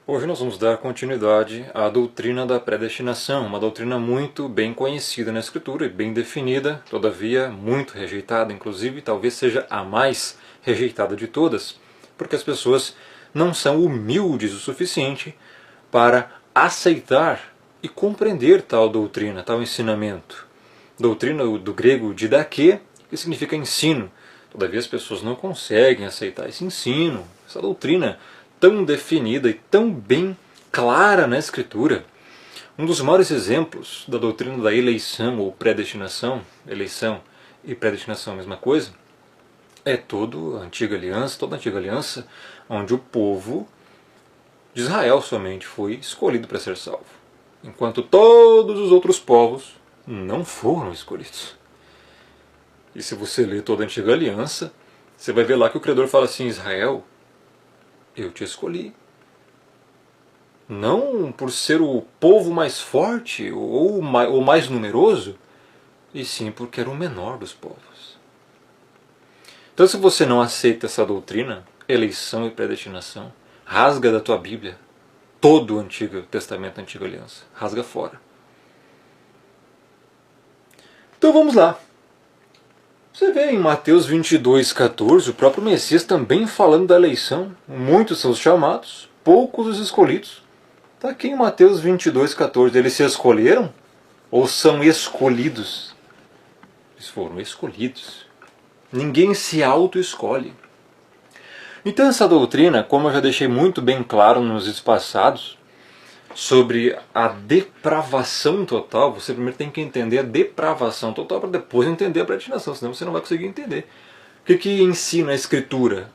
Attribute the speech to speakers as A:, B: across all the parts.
A: Hoje nós vamos dar continuidade à doutrina da predestinação, uma doutrina muito bem conhecida na Escritura e bem definida, todavia muito rejeitada, inclusive talvez seja a mais rejeitada de todas, porque as pessoas não são humildes o suficiente para aceitar e compreender tal doutrina, tal ensinamento. Doutrina do grego didaquê, que significa ensino. Todavia as pessoas não conseguem aceitar esse ensino, essa doutrina tão definida e tão bem clara na Escritura. Um dos maiores exemplos da doutrina da eleição ou predestinação, eleição e predestinação é a mesma coisa, é toda a Antiga Aliança, onde o povo de Israel somente foi escolhido para ser salvo, enquanto todos os outros povos não foram escolhidos. E se você ler toda a Antiga Aliança, você vai ver lá que o Criador fala assim: Israel, eu te escolhi. Não por ser o povo mais forte ou mais numeroso, e sim porque era o menor dos povos. Então, se você não aceita essa doutrina, eleição e predestinação, rasga da tua Bíblia todo o Antigo Testamento, a Antiga Aliança. Rasga fora. Então vamos lá. Você vê em Mateus 22,14, o próprio Messias também falando da eleição. Muitos são os chamados, poucos os escolhidos. Está aqui em Mateus 22,14. Eles se escolheram ou são escolhidos? Eles foram escolhidos. Ninguém se auto-escolhe. Então essa doutrina, como eu já deixei muito bem claro nos vídeos passados, sobre a depravação total, você primeiro tem que entender a depravação total para depois entender a predestinação, senão você não vai conseguir entender. O que ensina a Escritura?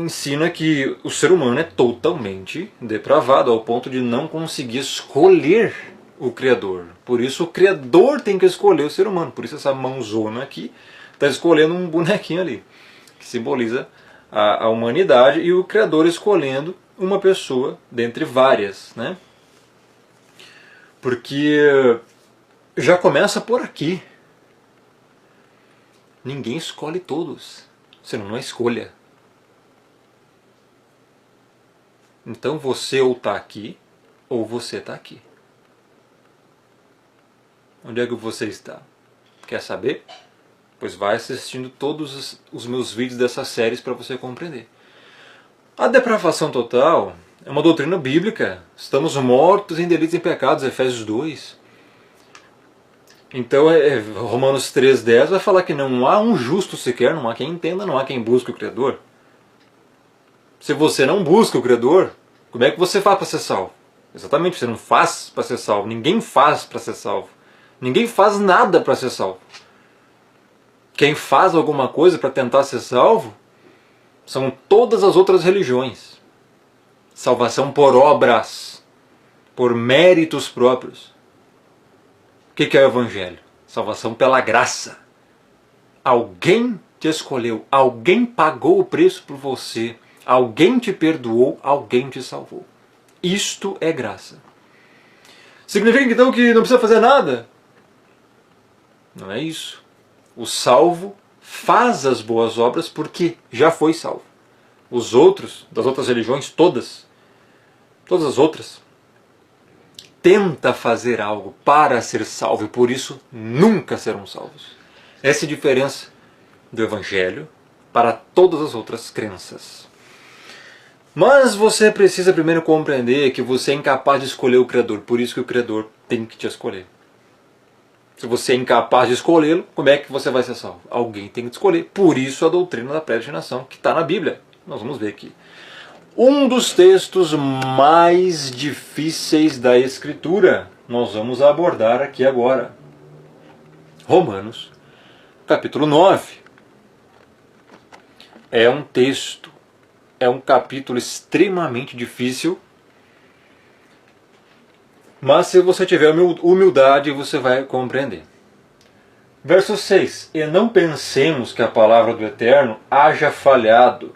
A: Ensina que o ser humano é totalmente depravado, ao ponto de não conseguir escolher o Criador. Por isso o Criador tem que escolher o ser humano. Por isso essa mãozona aqui está escolhendo um bonequinho ali, que simboliza a humanidade, e o Criador escolhendo uma pessoa dentre várias, né? Porque já começa por aqui. Ninguém escolhe todos, senão não é escolha. Então você ou está aqui, ou você está aqui. Onde é que você está? Quer saber? Pois vai assistindo todos os meus vídeos dessas séries para você compreender. A depravação total é uma doutrina bíblica. Estamos mortos em delitos e pecados, Efésios 2. Então Romanos 3,10 vai falar que não há um justo sequer, não há quem entenda, não há quem busque o Criador. Se você não busca o Criador, como é que você faz para ser salvo? Exatamente, você não faz para ser salvo. Ninguém faz para ser salvo. Ninguém faz nada para ser salvo. Quem faz alguma coisa para tentar ser salvo são todas as outras religiões. Salvação por obras, por méritos próprios. O que é o Evangelho? Salvação pela graça. Alguém te escolheu, alguém pagou o preço por você, alguém te perdoou, alguém te salvou. Isto é graça. Significa então que não precisa fazer nada? Não é isso. O salvo faz as boas obras porque já foi salvo. Os outros, das outras religiões, todas as outras, tenta fazer algo para ser salvo e por isso nunca serão salvos. Essa é a diferença do Evangelho para todas as outras crenças. Mas você precisa primeiro compreender que você é incapaz de escolher o Criador, por isso que o Criador tem que te escolher. Se você é incapaz de escolhê-lo, como é que você vai ser salvo? Alguém tem que escolher. Por isso a doutrina da predestinação, que está na Bíblia. Nós vamos ver aqui. Um dos textos mais difíceis da Escritura, nós vamos abordar aqui agora. Romanos, capítulo 9. É um texto, é um capítulo extremamente difícil, mas se você tiver humildade, você vai compreender. Verso 6. E não pensemos que a palavra do Eterno haja falhado,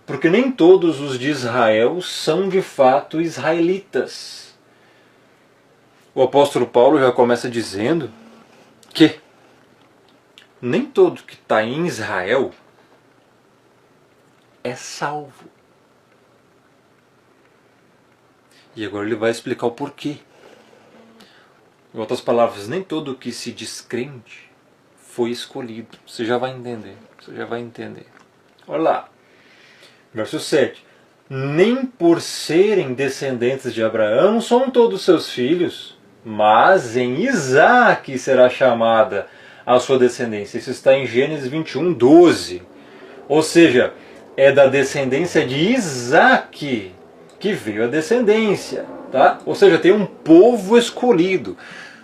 A: porque nem todos os de Israel são de fato israelitas. O apóstolo Paulo já começa dizendo que nem todo que está em Israel é salvo. E agora ele vai explicar o porquê. Em outras palavras, nem todo que se diz crente foi escolhido. Você já vai entender. Você já vai entender. Olha lá. Verso 7. Nem por serem descendentes de Abraão são todos seus filhos, mas em Isaque será chamada a sua descendência. Isso está em Gênesis 21, 12. Ou seja, é da descendência de Isaque que veio a descendência. Tá? Ou seja, tem um povo escolhido.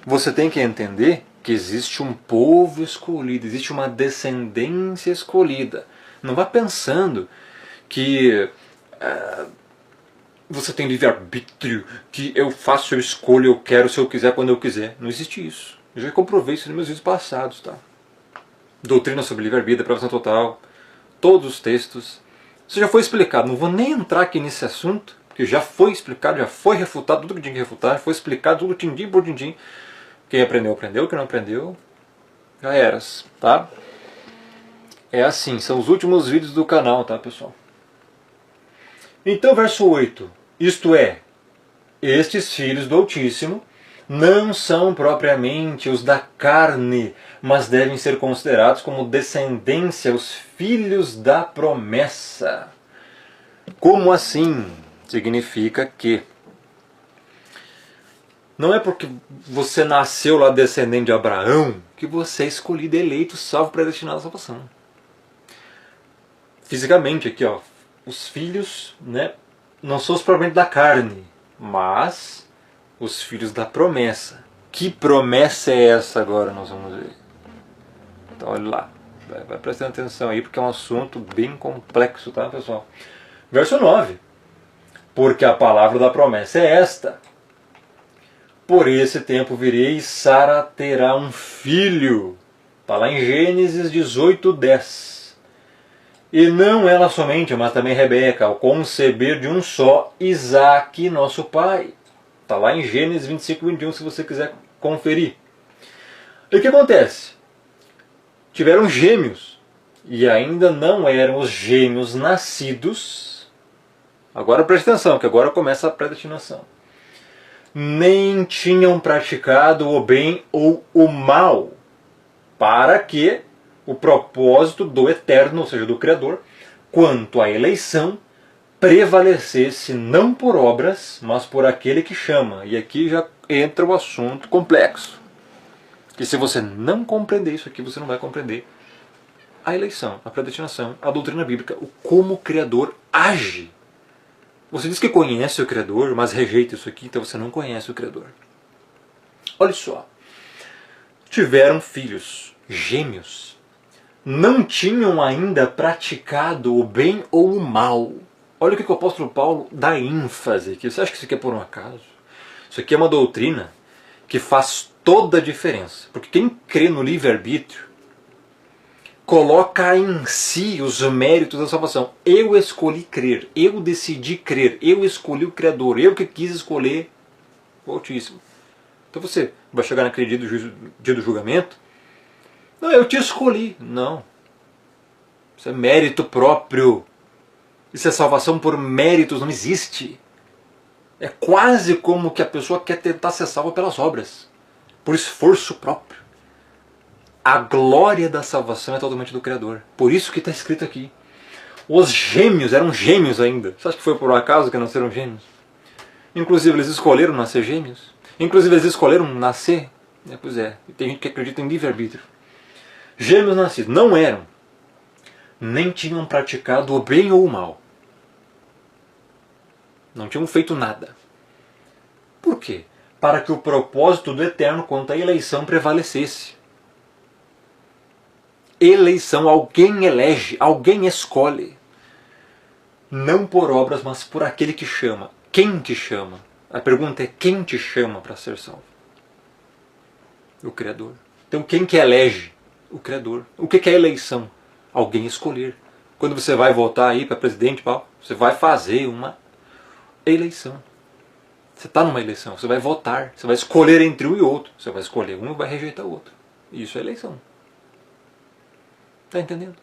A: Você tem que entender que existe um povo escolhido, existe uma descendência escolhida. Não vá pensando que você tem livre-arbítrio, que eu faço, eu escolho, eu quero, se eu quiser, quando eu quiser. Não existe isso. Eu já comprovei isso nos meus vídeos passados. Tá? Doutrina sobre livre-arbítrio, aprovação total, todos os textos. Isso já foi explicado. Não vou nem entrar aqui nesse assunto, porque já foi explicado, já foi refutado tudo que tinha que refutar, foi explicado tudo tindim por tindim. Quem aprendeu, aprendeu. Quem não aprendeu, já eras, tá? É assim, são os últimos vídeos do canal, tá, pessoal? Então, verso 8. Isto é, estes filhos do Altíssimo não são propriamente os da carne, mas devem ser considerados como descendência, os filhos da promessa. Como assim? Significa que não é porque você nasceu lá descendente de Abraão que você é escolhido, eleito, salvo, predestinado à salvação. Fisicamente aqui, ó, os filhos, né, não são os propriamente da carne, mas os filhos da promessa. Que promessa é essa agora? Nós vamos ver. Então olha lá, vai prestando atenção aí porque é um assunto bem complexo, tá, pessoal? Verso 9. Porque a palavra da promessa é esta: por esse tempo virei e Sara terá um filho. Está lá em Gênesis 18, 10. E não ela somente, mas também Rebeca, ao conceber de um só, Isaque, nosso pai. Está lá em Gênesis 25, 21, se você quiser conferir. E o que acontece? Tiveram gêmeos, e ainda não eram os gêmeos nascidos. Agora preste atenção, que agora começa a predestinação. Nem tinham praticado o bem ou o mal, para que o propósito do Eterno, ou seja, do Criador, quanto à eleição, prevalecesse não por obras, mas por aquele que chama. E aqui já entra o assunto complexo. Que se você não compreender isso aqui, você não vai compreender a eleição, a predestinação, a doutrina bíblica, o como o Criador age. Você diz que conhece o Criador, mas rejeita isso aqui, então você não conhece o Criador. Olha só. Tiveram filhos, gêmeos. Não tinham ainda praticado o bem ou o mal. Olha o que o apóstolo Paulo dá ênfase aqui. Você acha que isso aqui é por um acaso? Isso aqui é uma doutrina que faz toda a diferença. Porque quem crê no livre-arbítrio coloca em si os méritos da salvação. Eu escolhi crer, eu decidi crer, eu escolhi o Criador, eu que quis escolher o Altíssimo. Então você vai chegar naquele dia do julgamento, não, eu te escolhi. Não. Isso é mérito próprio. Isso é salvação por méritos, não existe. É quase como que a pessoa quer tentar ser salva pelas obras, por esforço próprio. A glória da salvação é totalmente do Criador. Por isso que está escrito aqui. Os gêmeos eram gêmeos ainda. Você acha que foi por um acaso que nasceram gêmeos? Inclusive eles escolheram nascer gêmeos. Inclusive eles escolheram nascer. Pois é, tem gente que acredita em livre-arbítrio. Gêmeos nascidos não eram, nem tinham praticado o bem ou o mal. Não tinham feito nada. Por quê? Para que o propósito do Eterno quanto à eleição prevalecesse. Eleição, alguém elege, alguém escolhe. Não por obras, mas por aquele que chama. Quem te chama? A pergunta é: quem te chama para ser salvo? O Criador. Então quem que elege? O Criador. O que é eleição? Alguém escolher. Quando você vai votar aí para presidente, você vai fazer uma eleição. Você está numa eleição, você vai votar, você vai escolher entre um e outro. Você vai escolher um e vai rejeitar o outro. Isso é eleição. Está entendendo?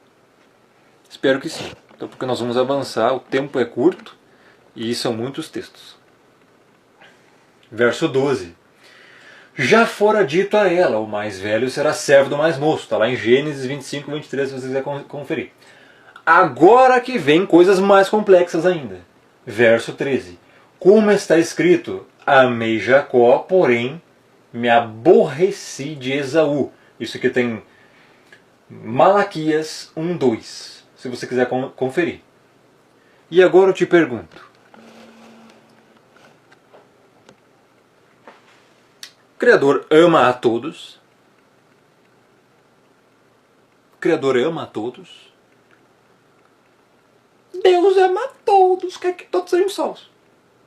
A: Espero que sim. Então, porque nós vamos avançar, o tempo é curto e são muitos textos. Verso 12. Já fora dito a ela, o mais velho será servo do mais moço. Está lá em Gênesis 25, 23, se você quiser conferir. Agora que vem coisas mais complexas ainda. Verso 13. Como está escrito, amei Jacó, porém me aborreci de Esaú. Isso aqui tem Malaquias 1:2, se você quiser conferir. E agora eu te pergunto. O Criador ama a todos? O Criador ama a todos? Deus ama a todos, quer que todos sejam salvos.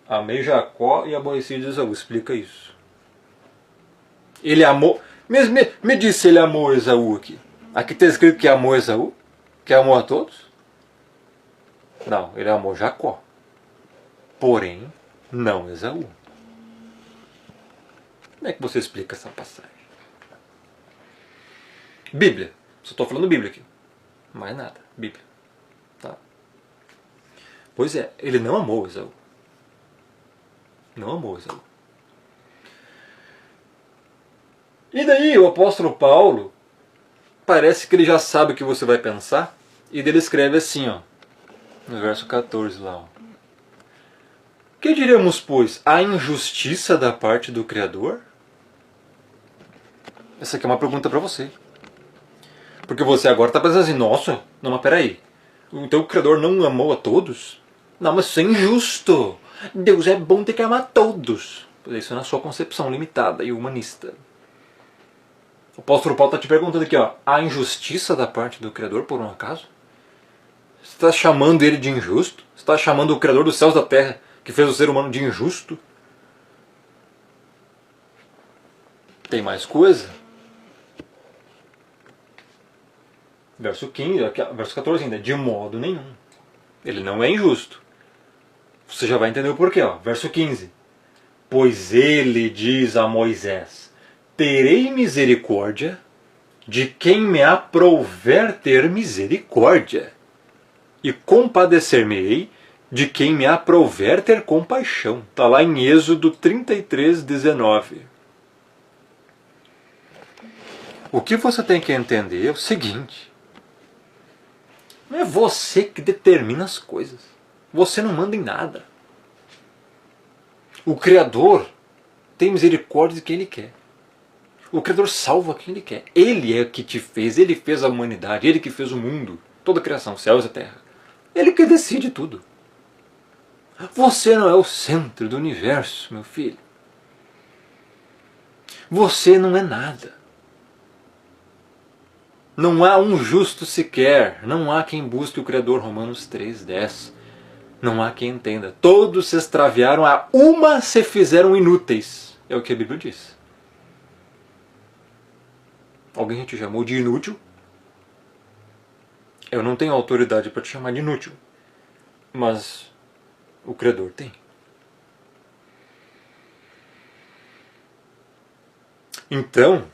A: Amei Jacó e aborreci de Esaú. Explica isso. Ele amou... Me diz se ele amou Esaú aqui. Aqui está escrito que amou Esaú? Que amou a todos? Não, ele amou Jacó. Porém, não Esaú. Como é que você explica essa passagem? Bíblia. Só estou falando Bíblia aqui. Mais nada. Bíblia. Tá. Pois é, ele não amou Esaú. Não amou Esaú. E daí o apóstolo Paulo, parece que ele já sabe o que você vai pensar, e ele escreve assim, ó, no verso 14 lá. Ó. Que diríamos, pois, a injustiça da parte do Criador? Essa aqui é uma pergunta para você. Porque você agora está pensando assim, nossa, não, mas peraí. Então o Criador não amou a todos? Não, mas isso é injusto. Deus é bom, tem que amar todos. Isso é na sua concepção limitada e humanista. O apóstolo Paulo está te perguntando aqui, ó, a injustiça da parte do Criador, por um acaso? Você está chamando ele de injusto? Você está chamando o Criador dos céus e da terra, que fez o ser humano, de injusto? Tem mais coisa? Verso 15, verso 14 ainda, de modo nenhum. Ele não é injusto. Você já vai entender o porquê, ó. Verso 15. Pois ele diz a Moisés, terei misericórdia de quem me aprouver ter misericórdia, e compadecer-me-ei de quem me aprouver ter compaixão. Está lá em Êxodo 33, 19. O que você tem que entender é o seguinte. Não é você que determina as coisas. Você não manda em nada. O Criador tem misericórdia de quem Ele quer. O Criador salva quem Ele quer. Ele é que te fez. Ele fez a humanidade. Ele que fez o mundo. Toda a criação, céus e terra. Ele que decide tudo. Você não é o centro do universo, meu filho. Você não é nada. Não há um justo sequer. Não há quem busque o Criador. Romanos 3:10. Não há quem entenda. Todos se extraviaram, a uma se fizeram inúteis. É o que a Bíblia diz. Alguém te chamou de inútil? Eu não tenho autoridade para te chamar de inútil. Mas o Criador tem. Então,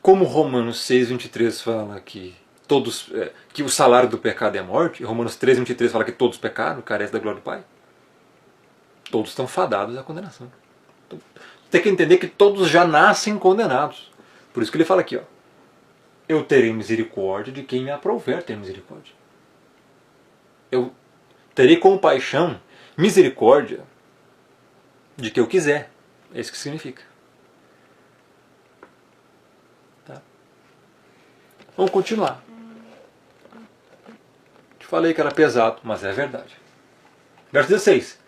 A: como Romanos 6:23 fala que que o salário do pecado é a morte, Romanos 3:23 fala que todos pecaram, carecem da glória do Pai, todos estão fadados à condenação. Então, tem que entender que todos já nascem condenados. Por isso que ele fala aqui, ó, eu terei misericórdia de quem me aprouver ter misericórdia. Eu terei compaixão, misericórdia de quem eu quiser. É isso que significa. Tá? Vamos continuar. Te falei que era pesado, mas é verdade. Verso 16.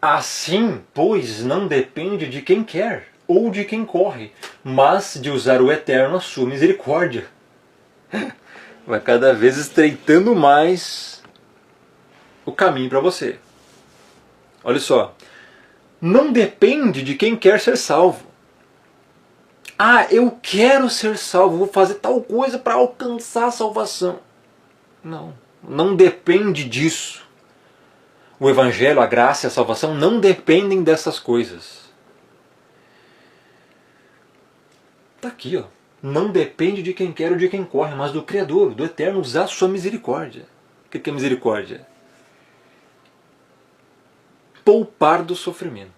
A: Assim, pois, não depende de quem quer ou de quem corre, mas de usar o Eterno a sua misericórdia. Vai cada vez estreitando mais o caminho para você. Olha só. Não depende de quem quer ser salvo. Ah, eu quero ser salvo, vou fazer tal coisa para alcançar a salvação. Não, não depende disso. O Evangelho, a graça e a salvação não dependem dessas coisas. Está aqui, ó. Não depende de quem quer ou de quem corre, mas do Criador, do Eterno, usar a sua misericórdia. O que é misericórdia? Poupar do sofrimento.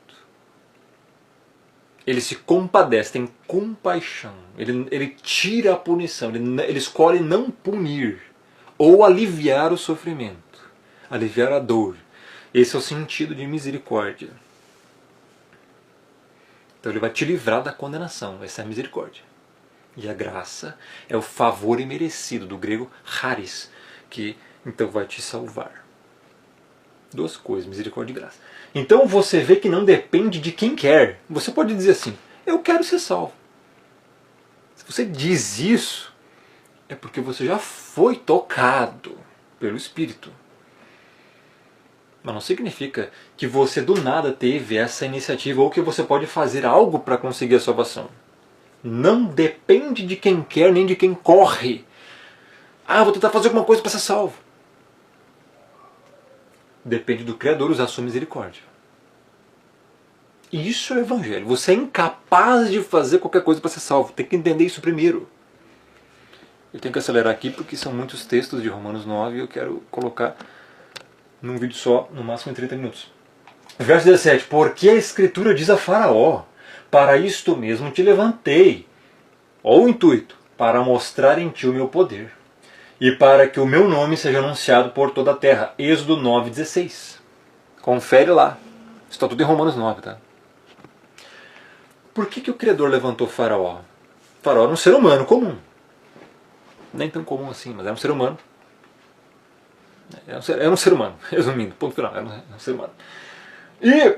A: ele se compadece, tem compaixão. Ele tira a punição, ele escolhe não punir ou aliviar o sofrimento, aliviar a dor. Esse é o sentido de misericórdia. Então ele vai te livrar da condenação, essa é a misericórdia. E a graça é o favor imerecido, do grego charis, que então vai te salvar. Duas coisas, misericórdia e graça. Então você vê que não depende de quem quer. Você pode dizer assim, eu quero ser salvo. Se você diz isso, é porque você já foi tocado pelo Espírito. Mas não significa que você do nada teve essa iniciativa ou que você pode fazer algo para conseguir a salvação. Não depende de quem quer nem de quem corre. Ah, vou tentar fazer alguma coisa para ser salvo. Depende do Criador usar a sua misericórdia. E isso é o Evangelho. Você é incapaz de fazer qualquer coisa para ser salvo. Tem que entender isso primeiro. Eu tenho que acelerar aqui porque são muitos textos de Romanos 9 e eu quero colocar num vídeo só, no máximo em 30 minutos. Verso 17. Porque a Escritura diz a Faraó, para isto mesmo te levantei. Ó o intuito, para mostrar em ti o meu poder. E para que o meu nome seja anunciado por toda a terra. Êxodo 9,16. Confere lá. Está tudo em Romanos 9, tá? Por que o Criador levantou Faraó? Faraó era um ser humano comum. Nem tão comum assim, mas era um ser humano. Era um ser humano, resumindo, ponto final, era um ser humano. E,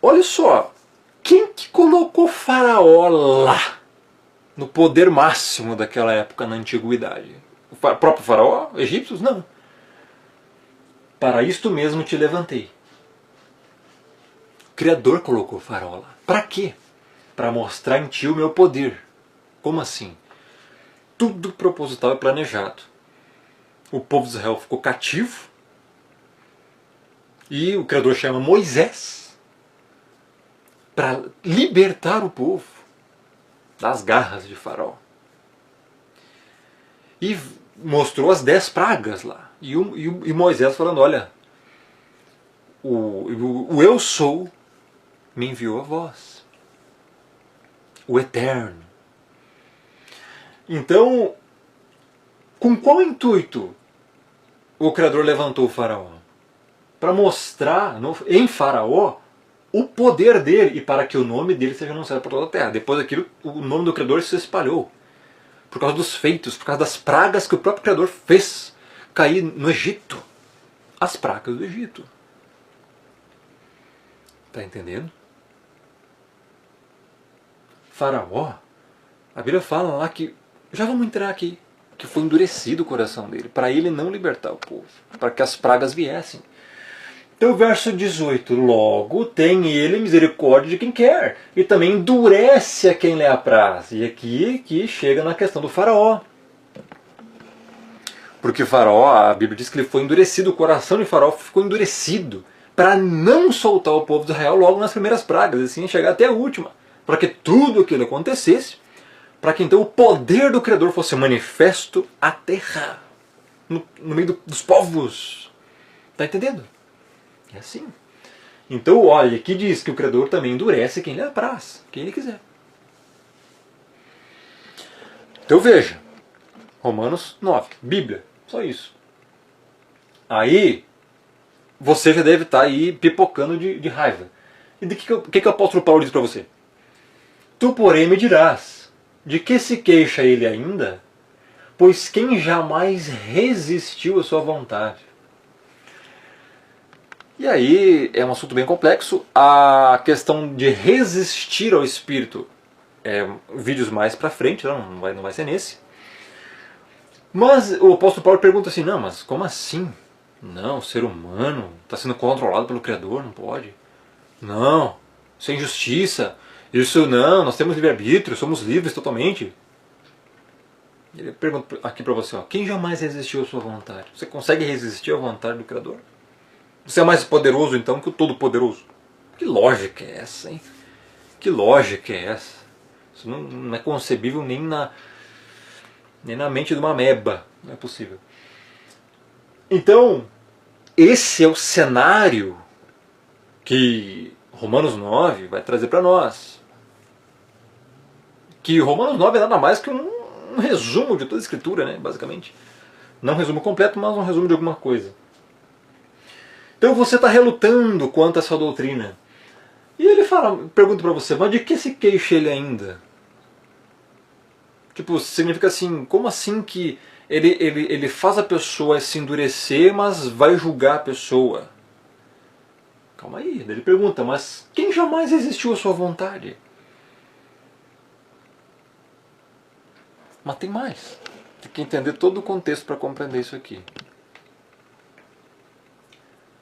A: olha só, quem que colocou Faraó lá, no poder máximo daquela época na antiguidade? O próprio Faraó? Egípcios? Não. Para isto mesmo te levantei. O Criador colocou Faraó lá. Para quê? Para mostrar em ti o meu poder. Como assim? Tudo proposital e planejado. O povo de Israel ficou cativo e o Criador chama Moisés para libertar o povo das garras de Faraó. E mostrou as 10 pragas lá. E Moisés falando, olha, o eu sou me enviou a vós. O Eterno. Então, com qual intuito o Criador levantou o Faraó? Para mostrar em Faraó o poder dele e para que o nome dele seja anunciado por toda a terra. Depois daquilo, o nome do Criador se espalhou. Por causa dos feitos, por causa das pragas que o próprio Criador fez cair no Egito. As pragas do Egito. Está entendendo? Faraó, a Bíblia fala lá que, já vamos entrar aqui, que foi endurecido o coração dele, para ele não libertar o povo, para que as pragas viessem. Então, verso 18, logo tem ele misericórdia de quem quer, e também endurece a quem lhe apraz. E aqui chega na questão do Faraó. Porque Faraó, a Bíblia diz que ele foi endurecido, o coração de Faraó ficou endurecido, para não soltar o povo de Israel logo nas primeiras pragas, e assim chegar até a última, para que tudo aquilo acontecesse, para que então o poder do Criador fosse manifesto à terra, no meio dos povos. Está entendendo? É assim. Então, olha, aqui diz que o Criador também endurece quem lhe apraz, quem ele quiser. Então veja, Romanos 9, Bíblia, só isso. Aí, você já deve estar aí pipocando de raiva. E o que o apóstolo Paulo diz para você? Tu, porém, me dirás, de que se queixa ele ainda? Pois quem jamais resistiu à sua vontade? E aí é um assunto bem complexo. A questão de resistir ao Espírito vídeos mais pra frente, não vai ser nesse. Mas o apóstolo Paulo pergunta assim, não, mas como assim? Não, o ser humano está sendo controlado pelo Criador, não pode. Não, isso é injustiça. Isso não, nós temos livre-arbítrio, somos livres totalmente. Ele pergunta aqui para você, ó, quem jamais resistiu à sua vontade? Você consegue resistir à vontade do Criador? Você é mais poderoso então que o Todo-Poderoso? Que lógica é essa, hein? Que lógica é essa? Isso não é concebível nem na mente de uma ameba. Não é possível. Então, esse é o cenário que Romanos 9 vai trazer para nós que Romanos 9 é nada mais que um resumo de toda a Escritura, né, basicamente. Não um resumo completo, mas um resumo de alguma coisa. Então você está relutando quanto a essa doutrina. E ele pergunta para você, mas de que se queixa ele ainda? Tipo, significa assim, como assim que ele faz a pessoa se endurecer, mas vai julgar a pessoa? Calma aí, ele pergunta, mas quem jamais resistiu à sua vontade? Mas tem mais. Tem que entender todo o contexto para compreender isso aqui.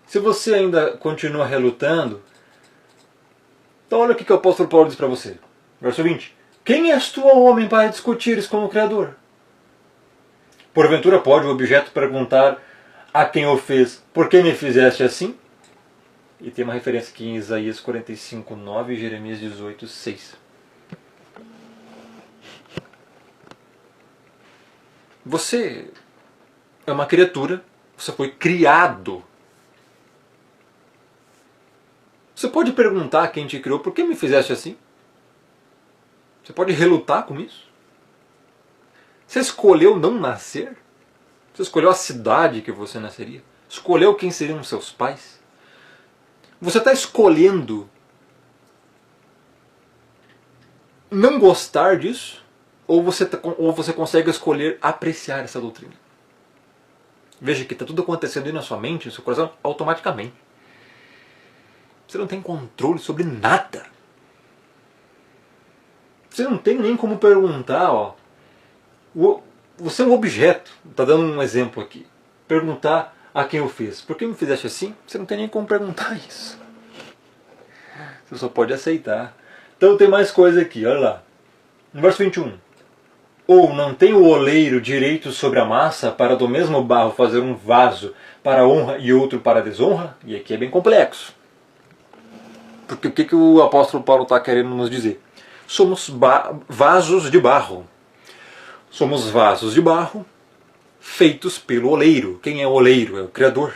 A: Se você ainda continua relutando, então olha o que o apóstolo Paulo diz para você. Verso 20. Quem és tu, homem, para discutires com o Criador? Porventura pode o objeto perguntar a quem o fez, por que me fizeste assim? E tem uma referência aqui em Isaías 45, 9 e Jeremias 18, 6. Você é uma criatura, você foi criado. Você pode perguntar a quem te criou, por que me fizeste assim? Você pode relutar com isso? Você escolheu não nascer? Você escolheu a cidade que você nasceria? Escolheu quem seriam seus pais? Você está escolhendo não gostar disso? Ou você consegue escolher apreciar essa doutrina? Veja que está tudo acontecendo aí na sua mente, no seu coração, automaticamente. Você não tem controle sobre nada. Você não tem nem como perguntar, ó. Você é um objeto, está dando um exemplo aqui. Perguntar a quem eu fiz. Por que me fizeste assim? Você não tem nem como perguntar isso. Você só pode aceitar. Então tem mais coisa aqui, olha lá. No verso 21. Ou não tem o oleiro direito sobre a massa para do mesmo barro fazer um vaso para honra e outro para desonra? E aqui é bem complexo. Porque o que o apóstolo Paulo está querendo nos dizer? Somos vasos de barro. Somos vasos de barro feitos pelo oleiro. Quem é o oleiro? É o Criador.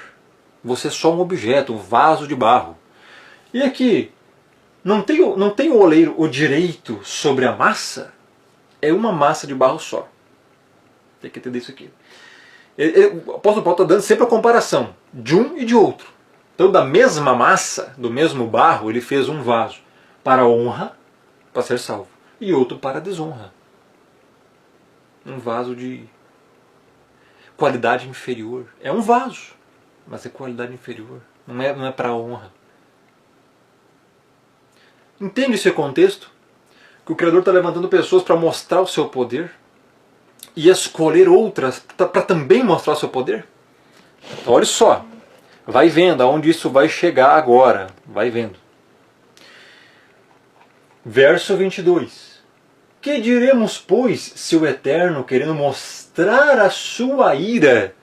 A: Você é só um objeto, um vaso de barro. E aqui, não tem o oleiro o direito sobre a massa? É uma massa de barro só. Tem que entender isso aqui. O apóstolo Paulo está dando sempre a comparação de um e de outro. Então, da mesma massa, do mesmo barro, ele fez um vaso para honra, para ser salvo, e outro para desonra. Um vaso de qualidade inferior. É um vaso, mas é qualidade inferior. Não é para honra. Entende esse contexto? Que o Criador está levantando pessoas para mostrar o seu poder e escolher outras para também mostrar o seu poder? Então, olha só. Vai vendo aonde isso vai chegar agora. Vai vendo. Verso 22. Que diremos, pois, se o Eterno, querendo mostrar a sua ira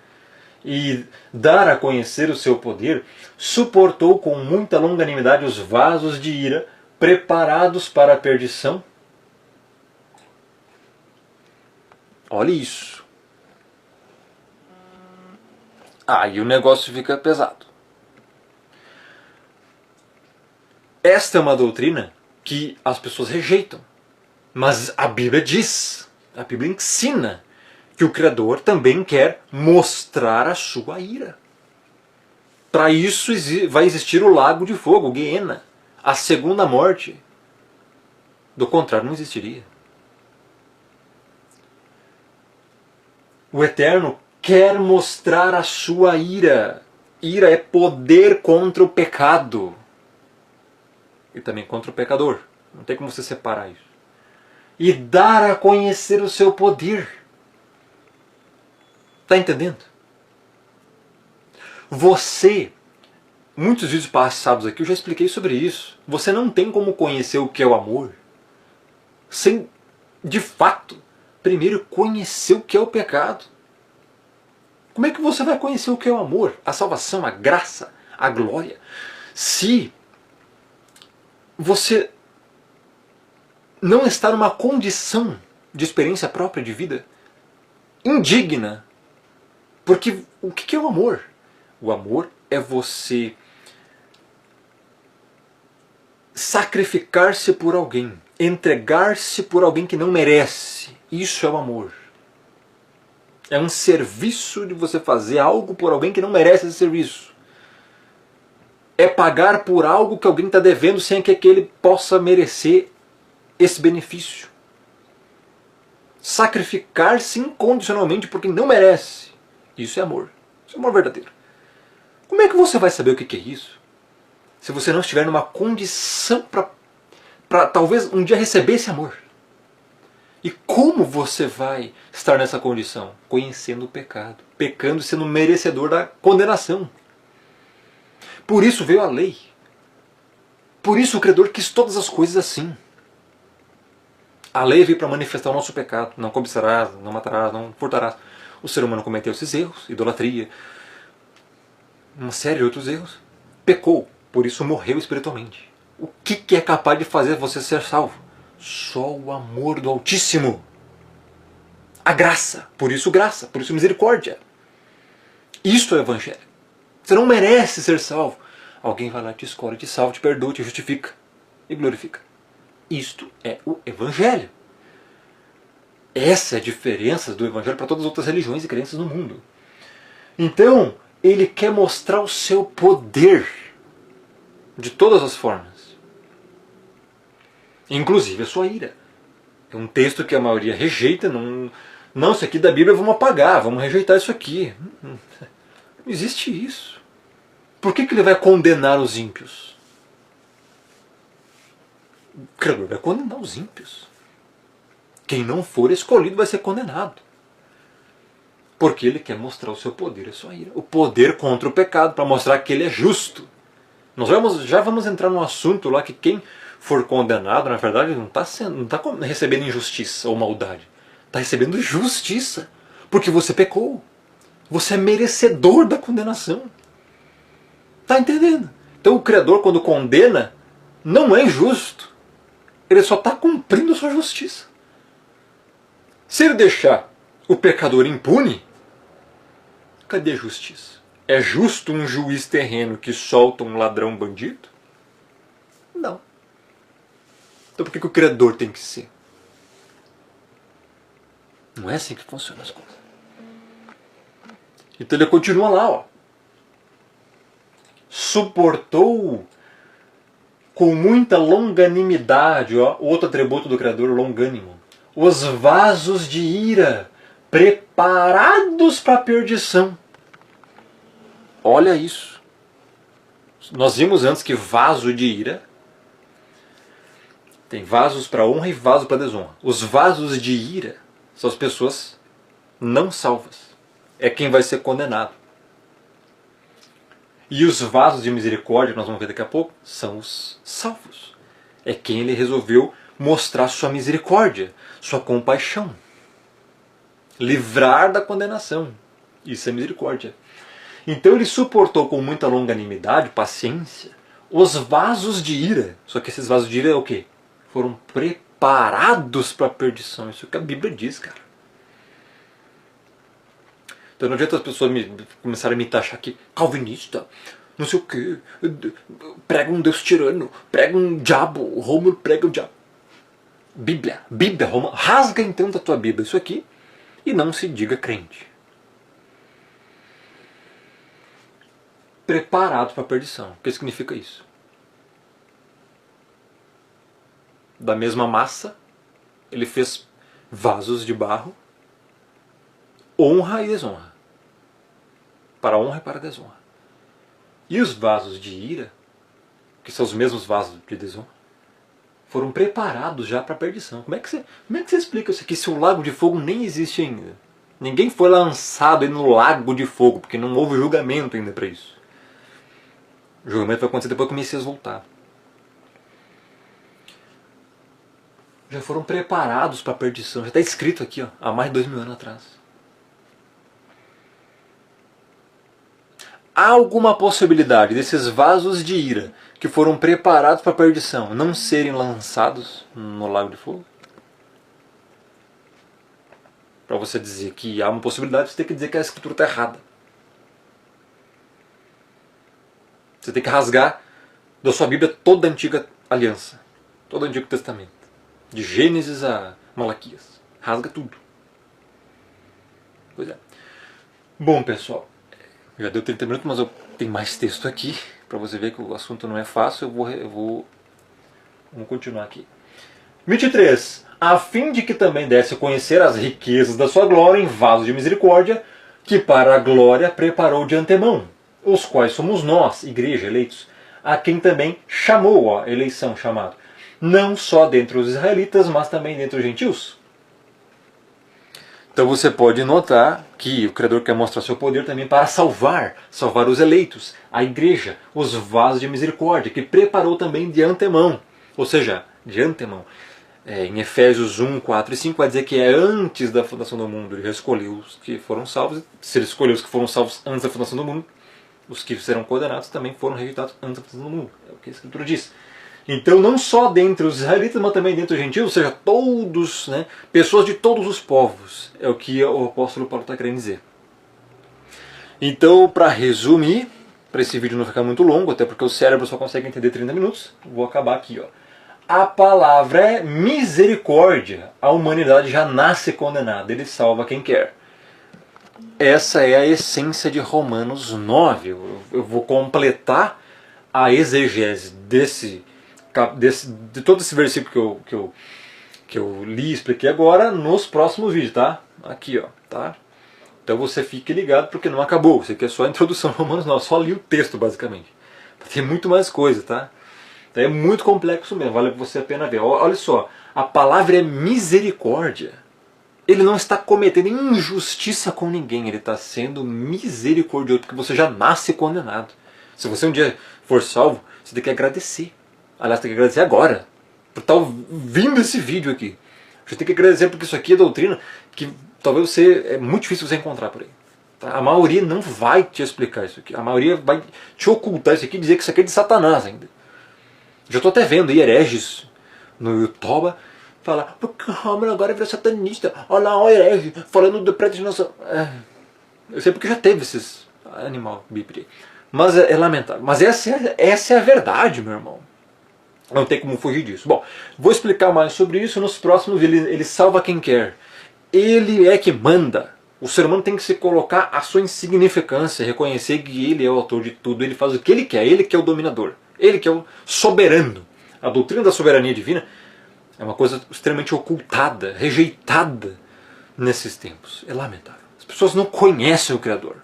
A: e dar a conhecer o seu poder, suportou com muita longanimidade os vasos de ira preparados para a perdição? Olha isso. Aí o negócio fica pesado. Esta é uma doutrina que as pessoas rejeitam. Mas a Bíblia diz, a Bíblia ensina que o Criador também quer mostrar a sua ira. Para isso vai existir o lago de fogo, o Guiena, a segunda morte. Do contrário, não existiria. O Eterno quer mostrar a sua ira. Ira é poder contra o pecado. E também contra o pecador. Não tem como você separar isso. E dar a conhecer o seu poder. Está entendendo? Você, muitos vídeos passados aqui eu já expliquei sobre isso. Você não tem como conhecer o que é o amor sem, de fato, primeiro conhecer o que é o pecado. Como é que você vai conhecer o que é o amor, a salvação, a graça, a glória, se você não está numa condição de experiência própria de vida indigna? Porque o que é o amor? O amor é você sacrificar-se por alguém, entregar-se por alguém que não merece. Isso é o amor. É um serviço de você fazer algo por alguém que não merece esse serviço. É pagar por algo que alguém está devendo sem que aquele possa merecer esse benefício. Sacrificar-se incondicionalmente por quem não merece. Isso é amor. Isso é amor verdadeiro. Como é que você vai saber o que é isso? Se você não estiver numa condição para talvez um dia receber esse amor. E como você vai estar nessa condição? Conhecendo o pecado. Pecando e sendo merecedor da condenação. Por isso veio a lei. Por isso o Criador quis todas as coisas assim. A lei veio para manifestar o nosso pecado. Não cobiçarás, não matarás, não furtarás. O ser humano cometeu esses erros, idolatria, uma série de outros erros. Pecou, por isso morreu espiritualmente. O que é capaz de fazer você ser salvo? Só o amor do Altíssimo. A graça, por isso misericórdia. Isto é o Evangelho. Você não merece ser salvo. Alguém vai lá, te escolhe, te salva, te perdoa, te justifica e glorifica. Isto é o Evangelho. Essa é a diferença do Evangelho para todas as outras religiões e crenças no mundo. Então, ele quer mostrar o seu poder de todas as formas. Inclusive a sua ira. É um texto que a maioria rejeita. Não, isso aqui da Bíblia vamos apagar, vamos rejeitar isso aqui. Não existe isso. Por que ele vai condenar os ímpios? O Criador vai condenar os ímpios. Quem não for escolhido vai ser condenado. Porque ele quer mostrar o seu poder e a sua ira. O poder contra o pecado, para mostrar que ele é justo. Nós já vamos entrar num assunto lá que quem for condenado, na verdade, não está recebendo injustiça ou maldade. Está recebendo justiça. Porque você pecou. Você é merecedor da condenação. Está entendendo? Então o Criador, quando condena, não é injusto. Ele só está cumprindo a sua justiça. Se ele deixar o pecador impune, cadê a justiça? É justo um juiz terreno que solta um ladrão bandido? Não. Então por que o Criador tem que ser? Não é assim que funcionam as coisas. Então ele continua lá, ó. Suportou com muita longanimidade, ó, outro atributo do Criador, longânimo, os vasos de ira preparados para a perdição. Olha isso. Nós vimos antes que vaso de ira tem vasos para honra e vasos para desonra. Os vasos de ira são as pessoas não salvas. É quem vai ser condenado. E os vasos de misericórdia, que nós vamos ver daqui a pouco, são os salvos. É quem ele resolveu mostrar sua misericórdia, sua compaixão. Livrar da condenação. Isso é misericórdia. Então ele suportou com muita longanimidade, paciência, os vasos de ira. Só que esses vasos de ira é o quê? Foram preparados para a perdição. Isso é o que a Bíblia diz, cara. Então não adianta as pessoas começarem a me taxar aqui, calvinista, não sei o quê, prega um Deus tirano, prega um diabo, o Rômulo prega o diabo. Bíblia, Rômulo, rasga então da tua Bíblia isso aqui e não se diga crente. Preparado para a perdição. O que significa isso? Da mesma massa, ele fez vasos de barro, honra e desonra. Para a honra e para a desonra. E os vasos de ira, que são os mesmos vasos de desonra, foram preparados já para a perdição. Como é que você explica isso aqui se o lago de fogo nem existe ainda? Ninguém foi lançado no lago de fogo, porque não houve julgamento ainda para isso. O julgamento vai acontecer depois que o Messias voltar. Já foram preparados para a perdição. Já está escrito aqui, ó, há mais de 2000 anos atrás. Há alguma possibilidade desses vasos de ira que foram preparados para a perdição não serem lançados no lago de fogo? Para você dizer que há uma possibilidade, você tem que dizer que a escritura está errada. Você tem que rasgar da sua Bíblia toda a Antiga aliança. Todo o Antigo Testamento. De Gênesis a Malaquias. Rasga tudo. Pois é. Bom, pessoal, já deu 30 minutos, mas eu tenho mais texto aqui, para você ver que o assunto não é fácil. Vamos continuar aqui. 23. A fim de que também desse a conhecer as riquezas da sua glória em vasos de misericórdia, que para a glória preparou de antemão, os quais somos nós, igreja, eleitos, a quem também chamou, ó, eleição, chamado, não só dentre os israelitas, mas também dentre os gentios. Então você pode notar que o Criador quer mostrar seu poder também para salvar os eleitos, a igreja, os vasos de misericórdia, que preparou também de antemão. Ou seja, de antemão. Em Efésios 1, 4 e 5 vai dizer que é antes da fundação do mundo. Ele já escolheu os que foram salvos. Se ele escolheu os que foram salvos antes da fundação do mundo, os que serão condenados também foram rejeitados antes da fundação do mundo. É o que a Escritura diz. Então, não só dentre os israelitas, mas também dentre os gentios, ou seja, todos, né, pessoas de todos os povos, é o que o apóstolo Paulo está querendo dizer. Então, para resumir, para esse vídeo não ficar muito longo, até porque o cérebro só consegue entender 30 minutos, vou acabar aqui. Ó. A palavra é misericórdia. A humanidade já nasce condenada, ele salva quem quer. Essa é a essência de Romanos 9. Eu vou completar a exegese de todo esse versículo que eu li e expliquei agora nos próximos vídeos, tá? Aqui, ó, tá? Então você fique ligado porque não acabou. Isso aqui é só a introdução ao Romanos 9, só li o texto basicamente. Tem muito mais coisa, tá? Então é muito complexo mesmo, vale você a pena ver. Olha só, a palavra é misericórdia. Ele não está cometendo injustiça com ninguém, ele está sendo misericordioso, porque você já nasce condenado. Se você um dia for salvo, você tem que agradecer. Aliás, tem que agradecer agora, por estar ouvindo esse vídeo aqui. Você tem que agradecer porque isso aqui é doutrina que talvez é muito difícil você encontrar por aí. Tá? A maioria não vai te explicar isso aqui. A maioria vai te ocultar isso aqui e dizer que isso aqui é de Satanás ainda. Já estou até vendo aí hereges no YouTube falar, porque o Romulo agora virou satanista. Olha lá, o herege falando do predestinação. Eu sei porque já teve esses animal bípede. Mas é lamentável. Mas essa é a verdade, meu irmão. Não tem como fugir disso. Bom, vou explicar mais sobre isso nos próximos vídeos. Ele salva quem quer. Ele é que manda. O ser humano tem que se colocar a sua insignificância, reconhecer que ele é o autor de tudo. Ele faz o que ele quer. Ele que é o dominador. Ele que é o soberano. A doutrina da soberania divina é uma coisa extremamente ocultada, rejeitada nesses tempos. É lamentável. As pessoas não conhecem o Criador.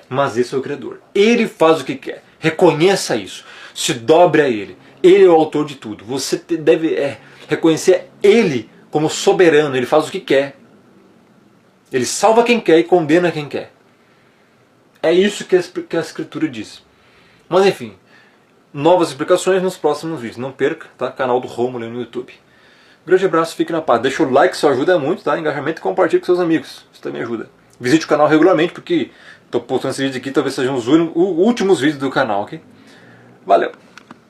A: Mas esse é o Criador. Ele faz o que quer. Reconheça isso. Se dobre a Ele. Ele é o autor de tudo. Você deve reconhecer Ele como soberano. Ele faz o que quer. Ele salva quem quer e condena quem quer. É isso que a Escritura diz. Mas enfim, novas explicações nos próximos vídeos. Não perca, tá? Canal do Romulo no YouTube. Grande abraço, fique na paz. Deixa o like, isso ajuda muito, tá? Engajamento e compartilhe com seus amigos. Isso também ajuda. Visite o canal regularmente, porque estou postando esse vídeo aqui, talvez sejam os últimos vídeos do canal, ok? Valeu!